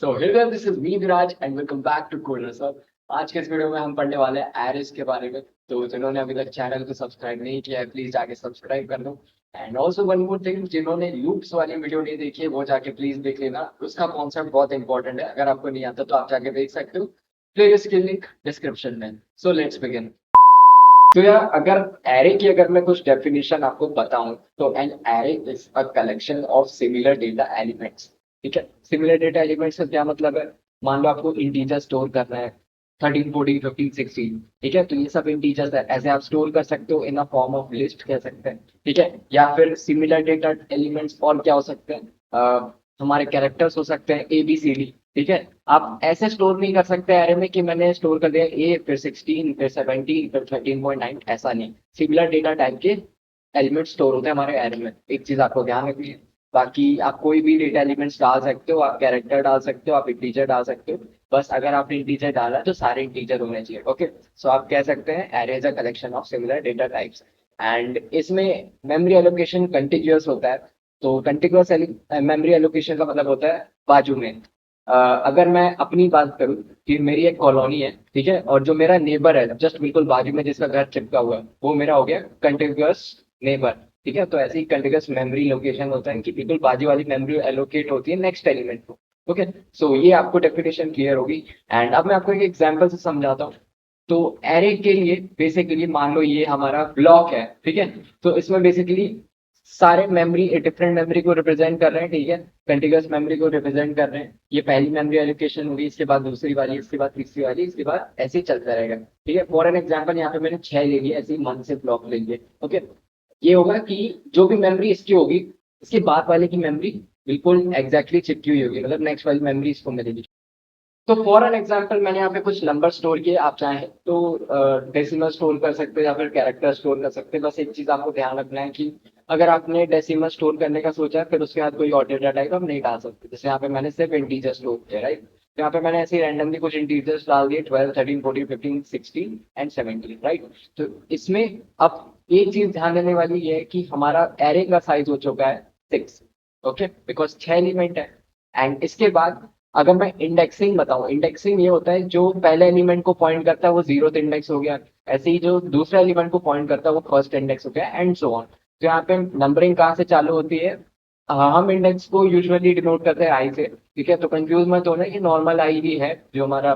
So hey there, this is me Viraj and welcome back to coder sir. आज के इस video में हम पढ़ने वाले हैं एरिस के बारे में। तो जिन्होंने अभी तक चैनल को सब्सक्राइब नहीं किया है प्लीज जाके सब्सक्राइब कर दो। And also one more thing, जिन्होंने लूप्स वाली वीडियो नहीं देखी है वो जाके प्लीज देख लेना। उसका कॉन्सेप्ट बहुत इंपॉर्टेंट है, अगर आपको नहीं आता तो आप जाके देख सकते हो। प्लेलिस्ट की लिंक डिस्क्रिप्शन में। So let's begin. तो यार, अगर एरे की अगर मैं कुछ डेफिनेशन आपको बताऊं तो an array is a collection of similar data elements. ठीक है, सिमिलर डेटा एलिमेंट्स का क्या मतलब है? मान लो आपको इंटीजर स्टोर करना है, 13 14 15 16। ठीक है, तो ये सब इंटीजर्स है, ऐसे आप स्टोर कर सकते हो इन अ फॉर्म ऑफ लिस्ट कह सकते हैं। ठीक है, या फिर सिमिलर डेटा एलिमेंट्स और क्या हो सकते हैं? हमारे कैरेक्टर्स हो सकते हैं ए बी सी डी। ठीक है, आप ऐसे स्टोर नहीं कर सकते एरे में कि मैंने स्टोर कर दिया ए फिर 16 फिर 17 फिर 13.9, ऐसा नहीं। सिमिलर डेटा टाइप के एलिमेंट स्टोर होते हैं हमारे एरे में, एक चीज आपको ध्यान रखनी है। बाकी आप कोई भी डेटा एलिमेंट्स डाल सकते हो, आप कैरेक्टर डाल सकते हो, आप इंटीजर डाल सकते हो। बस अगर आपने इंटीजर डाला है तो सारे इंटीजर होने चाहिए। ओके, सो आप कह सकते हैं array is a collection of similar data types. And इसमें मेमोरी एलोकेशन कंटिन्यूअस होता है। तो कंटिन्यूअस मेमोरी एलोकेशन का मतलब होता है बाजू में। अगर मैं अपनी बात करूं कि मेरी एक कॉलोनी है, ठीक है, और जो मेरा नेबर है जस्ट बिल्कुल बाजू में जिसका घर चिपका हुआ है वो मेरा हो गया कंटिन्यूअस नेबर। ठीक है, तो ऐसे ही कंटिन्यूअस मेमोरी लोकेशन होता है कि बिल्कुल बाजू वाली मेमोरी एलोकेट होती है नेक्स्ट एलिमेंट को। ओके, सो ये आपको डेफिनेशन क्लियर होगी। एंड अब मैं आपको एक एग्जांपल से समझाता हूँ। तो एरे के लिए बेसिकली मान लो ये हमारा ब्लॉक है, ठीक है। तो इसमें बेसिकली सारे मेमोरी डिफरेंट मेमोरी को रिप्रेजेंट कर रहे हैं, ठीक है। कंटिन्यूअस मेमोरी को रिप्रेजेंट कर रहे हैं। ये पहली मेमोरी एलोकेशन होगी, इसके बाद दूसरी वाली, इसके बाद तीसरी वाली, इसके बाद ऐसे ही चलता रहेगा। ठीक है, फॉर एन एग्जाम्पल यहाँ पे मैंने 6 ले लिया, ऐसे ही मन से ब्लॉक लेंगे। ओके, ये होगा कि जो भी मेमोरी इसकी होगी, इसके बाद वाले की मेमोरी बिल्कुल एग्जैक्टली चिपकी हुई होगी, मतलब नेक्स्ट वाली मेमोरी इसको मिलेगी। तो फॉर एन एग्जाम्पल मैंने यहाँ पे कुछ नंबर स्टोर किए, आप चाहें तो डेसिमल स्टोर कर सकते हैं या फिर कैरेक्टर स्टोर कर सकते हैं। बस एक चीज आपको ध्यान रखना है कि अगर आपने डेसिमल स्टोर करने का सोचा है फिर उसके बाद कोई और डेटा टाइप आप नहीं डाल सकते। जैसे यहाँ पे मैंने सिर्फ इंटीजर स्टोर किया, राइट। तो यहाँ पे मैंने ऐसे रैंडमली कुछ इंटीजर्स डाल दिए, 12 13 14 15 16 एंड 17, राइट। तो इसमें अब एक चीज ध्यान देने वाली ये है कि हमारा एरे का साइज हो चुका है 6। ओके, बिकॉज 6 एलिमेंट है। एंड इसके बाद अगर मैं इंडेक्सिंग बताऊं, इंडेक्सिंग ये होता है जो पहले एलिमेंट को पॉइंट करता है वो जीरो इंडेक्स हो गया। ऐसे ही जो दूसरा एलिमेंट को पॉइंट करता है वो फर्स्ट इंडेक्स हो गया, एंड सो ऑन। तो यहाँ पे नंबरिंग कहाँ से चालू होती है? हम इंडेक्स को यूजुअली डिनोट करते हैं आई से। ठीक है, तो कंफ्यूज मत होना, ये नॉर्मल आई ही है जो हमारा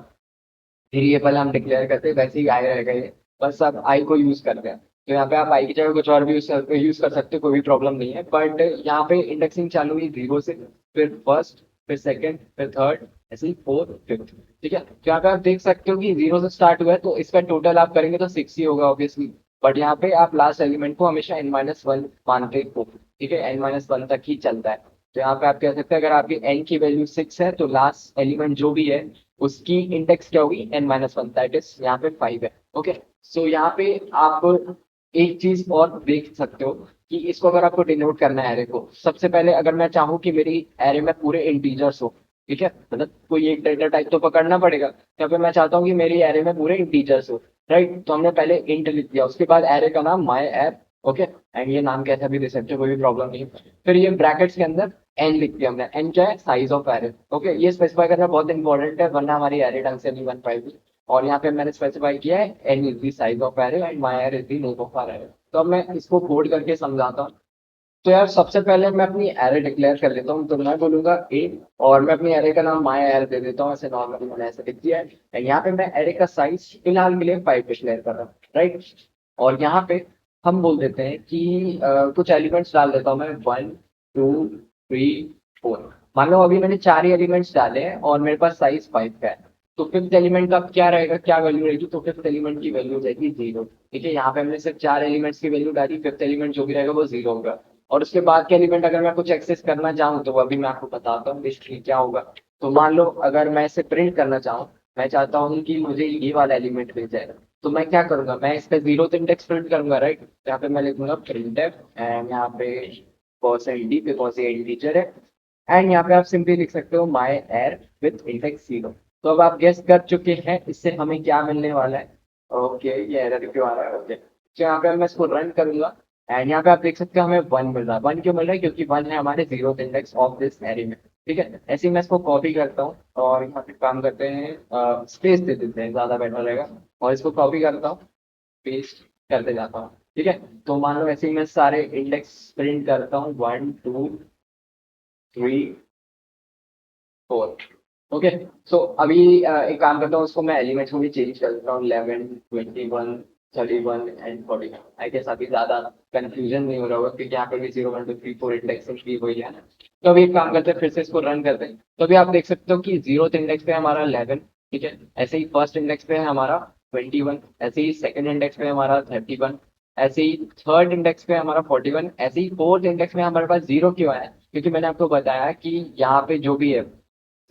वेरिएबल हम डिक्लेयर करते हैं, वैसे ही आई रह गए। बस आप आई को यूज करते हैं। तो यहाँ पे आप आई की जगह कुछ और भी यूज कर सकते हो, कोई भी प्रॉब्लम नहीं है। बट यहाँ पे इंडेक्सिंग चालू हुई जीरो से, फिर फर्स्ट, फिर सेकंड, फिर थर्ड, ऐसे ही फोर्थ फिफ्थ। ठीक है, तो यहाँ पे आप देख सकते हो कि जीरो से स्टार्ट हुआ है तो इसका टोटल आप करेंगे तो 6 ही होगा ऑब्वियसली। बट यहाँ पे आप लास्ट एलिमेंट को हमेशा n-1 मानते हो। ठीक है, n-1 तक ही चलता है। तो यहाँ पे आप कह सकते हैं अगर आपकी n की वैल्यू 6 है तो लास्ट एलिमेंट जो भी है उसकी इंडेक्स क्या होगी? n-1, दैट इज यहाँ पे 5 है। ओके, सो यहाँ पे आप एक चीज और देख सकते हो कि इसको अगर आपको डिनोट करना है एरे को, सबसे पहले अगर मैं चाहूँ कि मेरी एरे में पूरे इंटीजर्स हो, ठीक है, मतलब कोई एक डेटा टाइप तो पकड़ना पड़ेगा। यहाँ पे मैं चाहता हूँ कि मेरी एरे में पूरे इंटीजर्स हो, राइट। तो हमने पहले इंट लिख दिया, उसके बाद एरे का नाम माई ऐप। ओके, एंड ये नाम कैसा भी दे सकते हो, कोई भी प्रॉब्लम नहीं है। फिर ये ब्रैकेट्स के अंदर एन लिख दिया हमने, एन क्या है? Size of array. ओके, ये स्पेसिफाई करना बहुत इंपॉर्टेंट है वरना हमारी एरे ढंग से नहीं बन पाएगी। और यहाँ पे मैंने स्पेसिफाई किया है n is the size of array and my array is the name of our array. तो अब मैं इसको कोड करके समझाता हूँ। तो यार सबसे पहले मैं अपनी एरे डिक्लेयर कर लेता हूँ, तो मैं बोलूंगा ए, और मैं अपनी एरे का नाम माई एरे दे देता हूँ, ऐसे नॉर्मली मैंने ऐसे लिख दिया है। यहाँ पे मैं एरे का साइज फिलहाल के लिए 5 डिक्लेयर कर रहा हूँ, राइट। और यहाँ पे हम बोल देते हैं कि कुछ एलिमेंट्स डाल देता हूँ मैं, 1 2 3 4। मान लो अभी मैंने 4 ही एलिमेंट्स डाले हैं और मेरे पास साइज 5 का है। तो फिफ्थ एलिमेंट का क्या रहेगा, क्या वैल्यू रहेगी? तो फिफ्थ एलिमेंट की वैल्यू रहेगी 0। ठीक है, यहाँ पे हमने सिर्फ 4 एलिमेंट्स की वैल्यू डाली, फिफ्थ एलिमेंट जो भी रहेगा वो 0 होगा। और उसके बाद के एलिमेंट अगर मैं कुछ एक्सेस करना चाहूँ तो वो अभी मैं आपको बताता हूँ हिस्ट्री क्या होगा। तो मान लो अगर मैं इसे प्रिंट करना चाहूँ, मैं चाहता हूँ कि मुझे ये वाला एलिमेंट मिल जाए, तो मैं क्या करूंगा? मैं इसका जीरो इंडेक्स प्रिंट करूंगा, राइट। यहाँ पे मैं लिखूंगा प्रिंट एंड यहाँ पे परसेंट डी, बिकॉज ये इंटीजर है। एंड यहाँ पे आप सिंपली लिख सकते हो माई एर विथ इंडेक्स 0। तो अब आप गेस कर चुके हैं इससे हमें क्या मिलने वाला है। ओके, ये एरर क्यों आ रहा है? ओके, तो यहाँ पे मैं इसको रन करूंगा एंड यहाँ पे आप देख सकते हो हमें 1 मिल रहा है। 1 क्यों मिल रहा है? क्योंकि 1 है हमारे zero index of this array में। ठीक है, ऐसे ही मैं इसको कॉपी करता हूँ और यहाँ पे काम करते हैं, स्पेस दे देते हैं, ज़्यादा बेटर रहेगा। और इसको कॉपी करता हूँ, पेस्ट करते जाता हूँ। ठीक है, तो मान लो ऐसे ही मैं सारे इंडेक्स प्रिंट करता हूँ, 1 2 3 4। ओके, सो अभी एक काम करता हूँ, उसको मैं एलिमेंट्स को भी चेंज कर देता हूँ, 11 21 31 एंड 40। आई गेस अभी ज़्यादा कंफ्यूजन नहीं हो रहा होगा, क्योंकि यहाँ पे भी 0 1 2 3 4 इंडेक्स की हुई है ना। तो अभी एक काम करते हैं, फिर से इसको रन करते हैं। तो अभी आप देख सकते हो कि 0th इंडेक्स पे हमारा 11। ठीक है, ऐसे ही फर्स्ट इंडेक्स पे है हमारा 21, ऐसे ही सेकंड इंडेक्स पे हमारा 31, ऐसे ही थर्ड इंडेक्स पे हमारा 41, ऐसे ही फोर्थ इंडेक्स में हमारे पास जीरो क्यों आया, क्योंकि मैंने आपको बताया कि यहाँ पे जो भी है,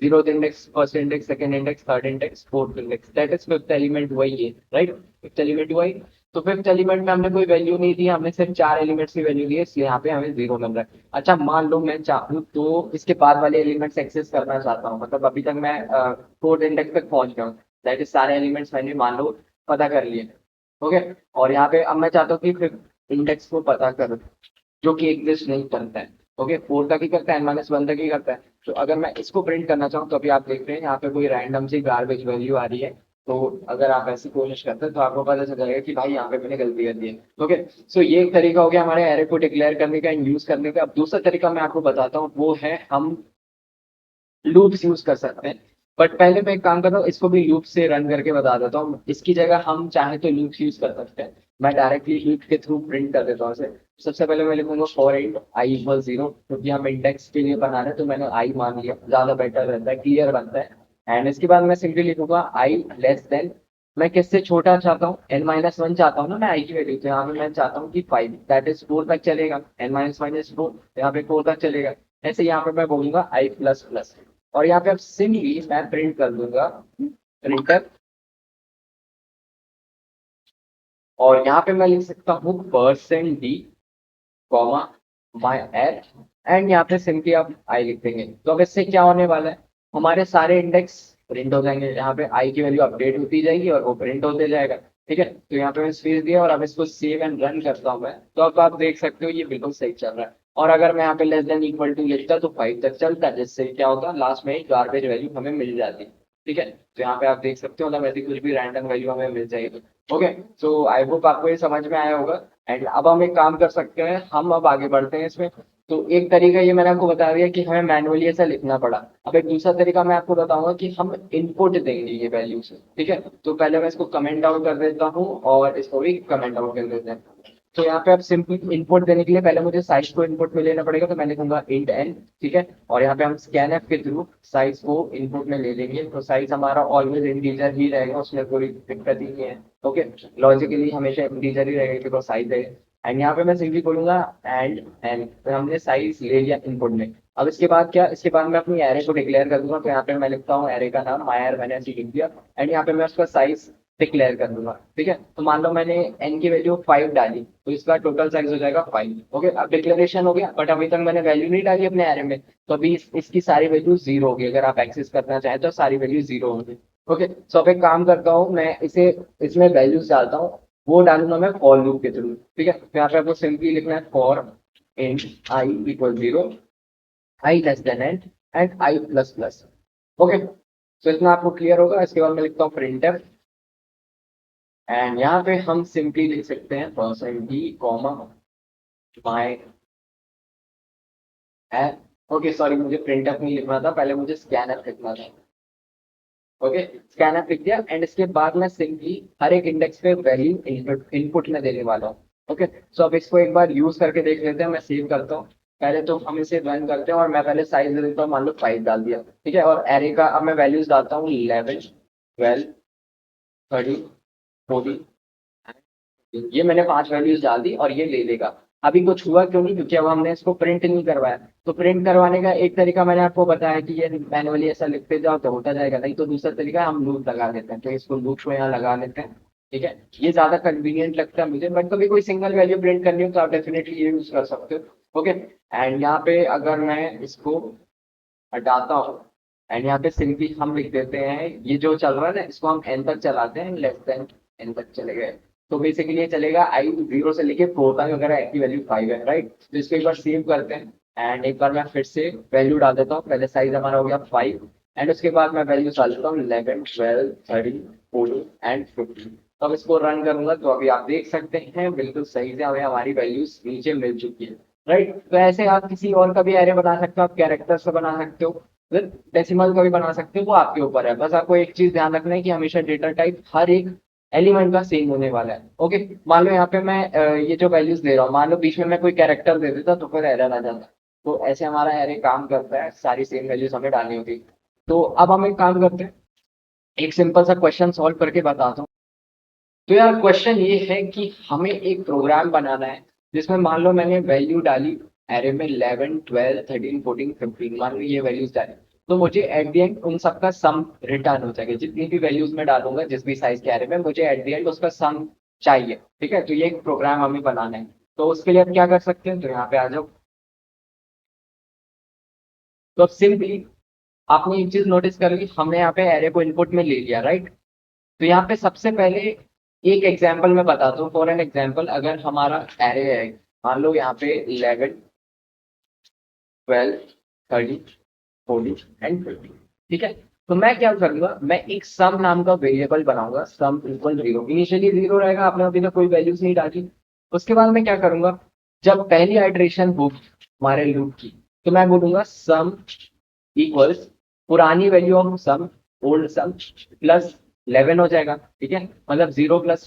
0th index, first index, second index, third index, fourth index, that is fifth element वही है, राइट। फिफ्थ एलिमेंट वही। तो फिफ्थ एलिमेंट में हमने कोई वैल्यू नहीं दी, हमने सिर्फ 4 एलिमेंट्स की वैल्यू दी है, इसलिए यहाँ पे हमें जीरो मिल रहा है। अच्छा, मान लो मैं चाहूँ तो इसके बाद वाले एलिमेंट्स एक्सेस करना चाहता हूँ, मतलब अभी तक मैं फोर्थ इंडेक्स तक पहुंच गया हूँ, दैट इज सारे एलिमेंट्स मैंने मान लो पता कर लिए। ओके, और यहाँ पे अब मैं चाहता हूँ कि फिफ्थ इंडेक्स को पता करूँ, जो कि एग्जिस्ट नहीं करता है। ओके, 4 तक ही करता है, n-1 तक ही करता है। तो अगर मैं इसको प्रिंट करना चाहूँ, तो अभी आप देख रहे हैं यहाँ पे कोई रैंडम सी गार्बेज वैल्यू आ रही है। तो अगर आप ऐसी कोशिश करते हैं तो आपको पता चल जाएगा कि भाई यहाँ पे मैंने गलती कर दी है। ओके, सो ये एक तरीका हो गया हमारे एरे को डिक्लेयर करने का, यूज करने का। अब दूसरा तरीका मैं आपको बताता हूँ, वो है हम लूप्स यूज कर सकते हैं। बट पहले मैं एक काम कर रहा हूँ, इसको भी लूप से रन करके बता देता हूँ। इसकी जगह हम चाहे तो लूप्स यूज कर सकते हैं। मैं डायरेक्टली लूप के थ्रू प्रिंट कर देता हूँ इसे। सबसे पहले मैं लिखूंगा फॉर इंट आई इक्वल 0, क्योंकि हम इंडेक्स के लिए बना रहे हैं, तो मैंने आई मान लिया, ज्यादा बेटर रहता है, क्लियर बनता है। एंड इसके बाद मैं सिंपली लिखूंगा आई लेस देन, मैं किससे छोटा चाहता हूँ, n-1 चाहता हूँ ना मैं आई की वैल्यू, तो यहाँ पे मैं चाहता हूँ कि 5, दैट इज 4 तक चलेगा। n-4, यहाँ पे 4 तक चलेगा। ऐसे यहाँ पे मैं बोलूंगा आई प्लस प्लस। और यहाँ पे अब सिंपली मैं प्रिंट कर दूंगा प्रिंटर। और यहाँ पे मैं लिख सकता हूँ %d, comma, my add. And यहाँ पे सिंपली आप आई लिख देंगे। तो अब इससे क्या होने वाला है, हमारे सारे इंडेक्स प्रिंट हो जाएंगे, यहाँ पे आई की वैल्यू अपडेट होती जाएगी और वो प्रिंट होते जाएगा। ठीक है, तो यहाँ पे मैं स्पेस दिया और अब इसको सेव एंड रन करता हूँ मैं, तो अब आप देख सकते हो ये बिल्कुल सही चल रहा है। और अगर मैं यहाँ पे लेस देन इक्वल टू लिखता तो 5 तक चलता, जिससे क्या होता, लास्ट में एक गार्बेज वैल्यू हमें मिल जाती। ठीक है, तो यहाँ पे आप देख सकते हो, मतलब ऐसी कुछ भी रैंडम वैल्यू हमें मिल जाएगी। ओके, सो आई होप आपको ये समझ में आया होगा। एंड अब हम एक काम कर सकते हैं, हम अब आगे बढ़ते हैं इसमें। तो एक तरीका ये मैंने आपको बता दिया कि हमें मैनुअली ऐसा लिखना पड़ा। अब एक दूसरा तरीका मैं आपको बताऊंगा कि हम इनपुट देंगे ये वैल्यूज। ठीक है, तो पहले मैं इसको कमेंट आउट कर देता हूँ और इसको भी कमेंट आउट कर देते हैं। तो यहाँ पे आप सिंपल इनपुट देने के लिए पहले मुझे साइज को इनपुट में लेना पड़ेगा, तो मैं लिखूंगा इंट एन। ठीक है, और यहाँ पे हम स्कैन एफ के थ्रू साइज को इनपुट में ले लेंगे, तो साइज हमारा ऑलवेज इंटीजर ही रहेगा, उसमें कोई दिक्कत ही नहीं है। ओके, लॉजिकली हमेशा इंटीजर ही रहेगा बिकॉज साइज है। एंड यहाँ पे मैं सिंपली बोलूंगा एंड एंड, तो हमने साइज ले लिया इनपुट में। अब इसके बाद क्या, इसके बाद मैं अपनी एरे को डिक्लेयर कर दूंगा, तो यहाँ पे मैं लिखता हूँ एरे का नाम मायर, मैंने ऐसे लिख दिया। एंड यहाँ पे मैं उसका साइज डिक्लेयर कर दूंगा। ठीक है, तो मान लो मैंने एन की वैल्यू 5 डाली, तो इसका टोटल साइज हो जाएगा 5। ओके, अब डिक्लेरेशन हो गया, बट अभी तक मैंने वैल्यू नहीं डाली अपने एरे में, तो अभी इसकी सारी वैल्यू जीरो होगी। अगर आप एक्सेस करना चाहें तो सारी वैल्यू जीरो होगी। ओके, सो अब एक काम करता हूँ, मैं इसे इसमें वैल्यूज डालता हूँ, वो डालूंगा मैं फॉर लूप के थ्रू। ठीक है, तो यहाँ पे आपको सिंपली लिखना है for int I equal 0, I less than and I plus plus. Okay, तो इतना आपको क्लियर होगा। इसके बाद मैं लिखता हूँ प्रिंट, एंड यहाँ पे हम सिंपली लिख सकते हैं %d, कॉमा, माई एप। ओके, सॉरी, मुझे प्रिंट एफ नहीं लिखना था, पहले मुझे स्कैन एफ लिखना था। ओके, स्कैन एफ लिख दिया। एंड इसके बाद मैं सिंपली हर एक इंडेक्स पे वैल्यू इनपुट में देने वाला हूँ। ओके, सो अब इसको एक बार यूज करके देख लेते हैं। मैं सेव करता हूँ, पहले तो हम इसे रन करते हैं और मैं पहले साइज दे देता हूँ, मान लो 5 डाल दिया। ठीक है, और एरे का अब मैं वैल्यूज डालता हूँ, 11 12 30 40। ये मैंने 5 वैल्यूज डाल दी और ये ले लेगा। अभी कुछ हुआ क्यों नहीं, क्योंकि अब हमने इसको प्रिंट नहीं करवाया। तो प्रिंट करवाने का एक तरीका मैंने आपको बताया कि ये मैनुअली ऐसा लिखते जाओ तो होता जाएगा, नहीं तो दूसरा तरीका हम लूप लगा देते हैं, तो इसको लूप को यहाँ लगा लेते हैं। ठीक है, ये ज्यादा कन्वीनियंट लगता है मुझे, बट कभी कोई सिंगल वैल्यू प्रिंट करनी हो तो आप डेफिनेटली ये यूज कर सकते हो। ओके, एंड यहाँ पे अगर मैं इसको हटाता हूँ, एंड यहाँ पे सिंपली हम लिख देते हैं, ये जो चल रहा है ना, इसको हम एन तक चलाते हैं, लेस देन एन तक चले गए। तो बेसिकली ये चलेगा आई 0 से लेके 4 तक, अगर आई की वैल्यू 5 है, राइट। तो इसको एक बार सेव करते हैं। एंड एक बार मैं फिर से वैल्यू डाल देता हूँ। पहले साइज हमारा हो गया 5 एंड उसके बाद मैं वैल्यू डाल देता हूँ 11 12 13 14 एंड 15। तो अब इसको रन करूंगा तो अभी आप देख सकते हैं बिल्कुल सही से हमें हमारी वैल्यूज नीचे मिल चुकी है। राइट, तो ऐसे आप किसी और का भी एरे बना सकते हो, आप कैरेक्टर्स का बना सकते हो, डेसिमल का भी बना सकते हो, वो आपके ऊपर है। बस आपको एक चीज ध्यान रखना है कि हमेशा डेटा टाइप हर एक एलिमेंट का सेम होने वाला है। ओके, मान लो यहाँ पे मैं ये जो वैल्यूज दे रहा हूँ, मान लो बीच में मैं कोई कैरेक्टर दे देता तो फिर एरर आ जाता। तो ऐसे हमारा एरे काम करता है, सारी सेम वैल्यूज हमें डालनी होती। तो अब हम एक काम करते हैं, एक सिंपल सा क्वेश्चन सॉल्व करके बताता हूँ। तो यार क्वेश्चन ये है कि हमें एक प्रोग्राम बनाना है जिसमें मान लो मैंने वैल्यू डाली एरे में 11 12 13 14 15, मान लो ये वैल्यूज डाली। तो मुझे एट द एंड उन सबका सम रिटर्न हो जाएगा, जितनी भी वैल्यूज में डालूंगा जिस भी साइज के एरे में, मुझे एट द एंड उसका सम चाहिए। ठीक है, तो ये एक प्रोग्राम हमें बनाना है। तो उसके लिए हम क्या कर सकते हैं, तो यहाँ पे आ जाओ। तो अब सिंपली आपने एक चीज नोटिस कर ली, हमने यहाँ पे एरे को इनपुट में ले लिया, राइट। तो यहाँ पे सबसे पहले एक एग्जांपल मैं बताता हूँ। फॉर एन एग्जांपल, अगर हमारा एरे है, मान लो यहाँ पे 11 12 13 14 एंड 15। ठीक है, तो मैं क्या करूंगा, मैं एक सम नाम का वेरिएबल बनाऊंगा, सम इक्वल 0। इनिशियली 0 रहेगा, आपने अभी तक कोई वैल्यूज नहीं डाली। उसके बाद मैं क्या करूंगा, जब पहली आइट्रेशन होगी हमारे लूप की, तो मैं बोलूंगा सम इक्वल्स पुरानी value of sum, old sum, plus 11 हो जाएगा। ठीक है, मतलब 0 प्लस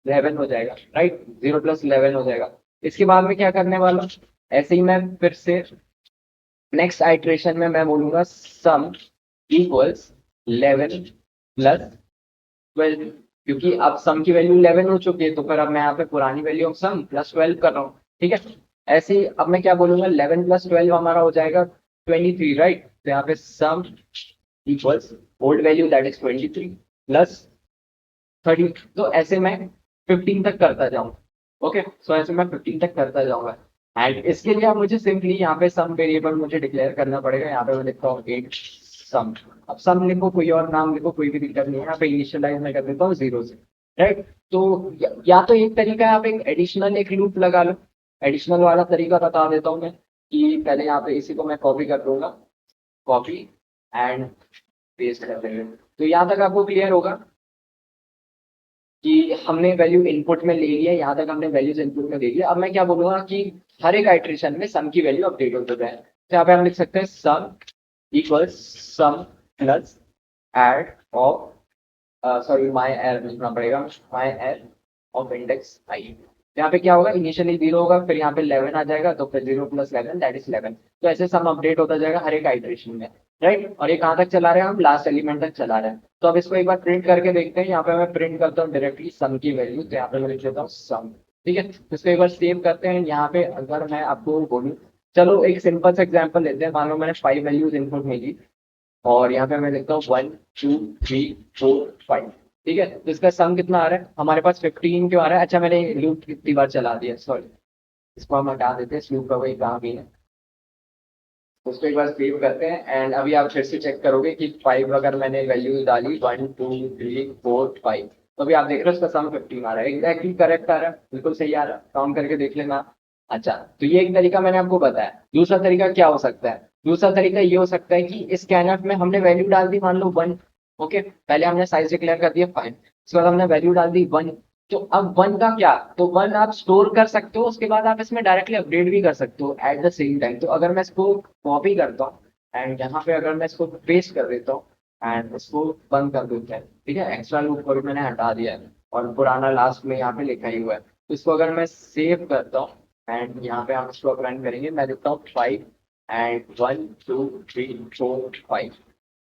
11 हो जाएगा, राइट, 0 प्लस 11 हो जाएगा। इसके बाद में क्या करने वाला, ऐसे ही मैं फिर से नेक्स्ट आइट्रेशन में मैं बोलूंगा सम इक्वल्स 11 प्लस 12, क्योंकि अब सम की वैल्यू 11 हो चुकी है, तो फिर अब मैं यहाँ पे पुरानी वैल्यू ऑफ सम प्लस 12 कर रहा हूँ। ठीक है, ऐसे ही अब मैं क्या बोलूंगा, 11 प्लस 12 हमारा हो जाएगा 23, राइट। तो यहाँ पे सम equals old value that is 23 plus 13। तो ऐसे मैं 15 तक करता जाऊंगा। ओके, सो ऐसे मैं 15 तक करता जाऊंगा। एंड इसके लिए अब मुझे सिंपली यहाँ पे सम वेरिएबल मुझे डिक्लेयर करना पड़ेगा। यहाँ पे मैं लिखता हूँ एक सम। अब सम लिखो, कोई और नाम लिखो, कोई भी दिक्कत नहीं है। यहाँ पे इनिशियलाइज मैं कर देता हूँ 0 से, राइट। तो या तो एक तरीका है, आप एक एडिशनल एक लूप लगा लो। एडिशनल वाला तरीका बता देता हूँ मैं, कि पहले यहाँ पे इसी को मैं कॉपी कर दूंगा, कॉपी एंड पेस्ट कर देंगे। तो यहाँ तक आपको क्लियर होगा कि हमने वैल्यू इनपुट में ले लिया, यहाँ तक हमने वैल्यूज इनपुट में ले लिया। अब मैं क्या बोलूंगा कि हर एक आइट्रेशन में सम की वैल्यू अपडेट होते जाए। तो यहाँ पे हम लिख सकते हैं sum equals sum plus add of, sorry my err लिखना पड़ेगा, माई एर ऑफ इंडेक्स आई। यहाँ पे क्या होगा, इनिशियली 0 होगा, फिर यहाँ पे 11 आ जाएगा, तो फिर 0 प्लस 11 दैट इज 11। तो ऐसे सम अपडेट होता जाएगा हर एक आइट्रेशन में, राइट। और ये कहाँ तक चला रहे हैं, हम लास्ट एलिमेंट तक चला रहे हैं। तो अब इसको एक बार प्रिंट करके देखते हैं। यहाँ पे मैं प्रिंट करता हूँ डायरेक्टली सम की वैल्यू, तो यहाँ पे मैं लिख देता हूँ सम। ठीक है, तो इसको एक बार सेव करते हैं। यहाँ पे अगर मैं आपको बोलूँ, चलो एक सिंपल सा एग्जाम्पल लेते हैं। मान लो मैंने 5 वैल्यूज इनपुट में ली और यहाँ पे मैं लिखता हूँ 1 2 3 4 5। ठीक है, तो इसका सम कितना आ रहा है हमारे पास, 15 क्यों आ रहा है, अच्छा मैंने लूप कितनी बार चला दिया, सॉरी। इसको हम हटा देते हैं, इस लूप का कोई काम ही है। तो उसको एक बार सेव करते हैं एंड अभी आप फिर से चेक करोगे कि 5 अगर मैंने वैल्यू डाली 1 2 3 4 5, तो अभी आप देख रहे हो उसका सम 15 आ रहा है, एग्जैक्टली करेक्ट आ रहा है, बिल्कुल सही आ रहा है, काउंट करके देख लेना। अच्छा, तो ये एक तरीका मैंने आपको बताया। दूसरा तरीका क्या हो सकता है, दूसरा तरीका ये हो सकता है कि इस स्कैनर में हमने वैल्यू डाल दी मान लो 1। ओके, पहले हमने साइज डिक्लेयर कर दिया 5, उसके बाद हमने वैल्यू डाल दी 1। तो अब 1 का क्या, तो 1 आप स्टोर कर सकते हो, उसके बाद आप इसमें डायरेक्टली अपडेट भी कर सकते हो एट द सेम टाइम। तो अगर मैं इसको कॉपी करता हूँ एंड यहाँ पे अगर मैं इसको पेस्ट कर देता हूँ एंड इसको बंद कर देते हैं, ठीक है, एक्स्ट्रा लूप को भी मैंने हटा दिया है और पुराना लास्ट में यहाँ पे लिखा ही हुआ है। तो इसको अगर मैं सेव करता हूँ एंड यहाँ पे हम इसको रन करेंगे, मैं लिखता हूँ 5 एंड 1 2 3 4 5।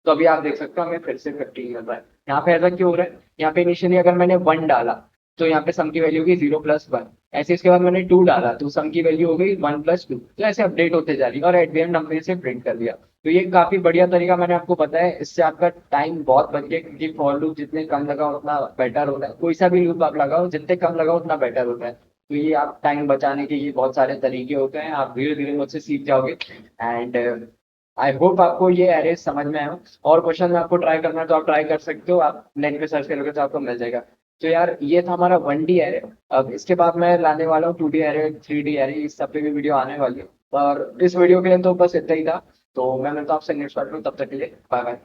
तो अभी आप देख सकते हो हमें फिर से 15 मिल रहा है। यहाँ पे ऐसा क्यों हो रहा है, यहाँ पे इनिशियली अगर मैंने 1 डाला तो यहाँ पे सम की वैल्यू होगी 0 प्लस 1। ऐसे इसके बाद मैंने 2 डाला तो सम की वैल्यू हो गई 1 प्लस 2। तो ऐसे अपडेट होते जा रही है और एट द एंड हमने इसे प्रिंट कर दिया। तो ये काफी बढ़िया तरीका मैंने आपको बताया, इससे आपका टाइम बहुत बच गया, क्योंकि फॉर लूप जितने कम लगाओ उतना बेटर होता है। कोई सा भी लूप आप लगाओ, जितने कम लगाओ उतना बेटर होता है। तो ये आप टाइम बचाने के ये बहुत सारे तरीके होते हैं, आप धीरे धीरे मुझसे सीख जाओगे। एंड आई होप आपको ये एरे समझ में आया। और क्वेश्चन में आपको ट्राई करना है तो आप ट्राई कर सकते हो, आप नेट पे सर्च करोगे तो आपको मिल जाएगा। तो यार ये था हमारा 1D एरे। अब इसके बाद मैं लाने वाला हूँ 2D एरे, 3D एरे, इस सब पे भी वीडियो आने वाली है। पर इस वीडियो के लिए तो बस इतना ही था। तो मैं मिलता हूँ आपसे नेक्स्ट पार्ट में, तब तक के लिए बाय बाय।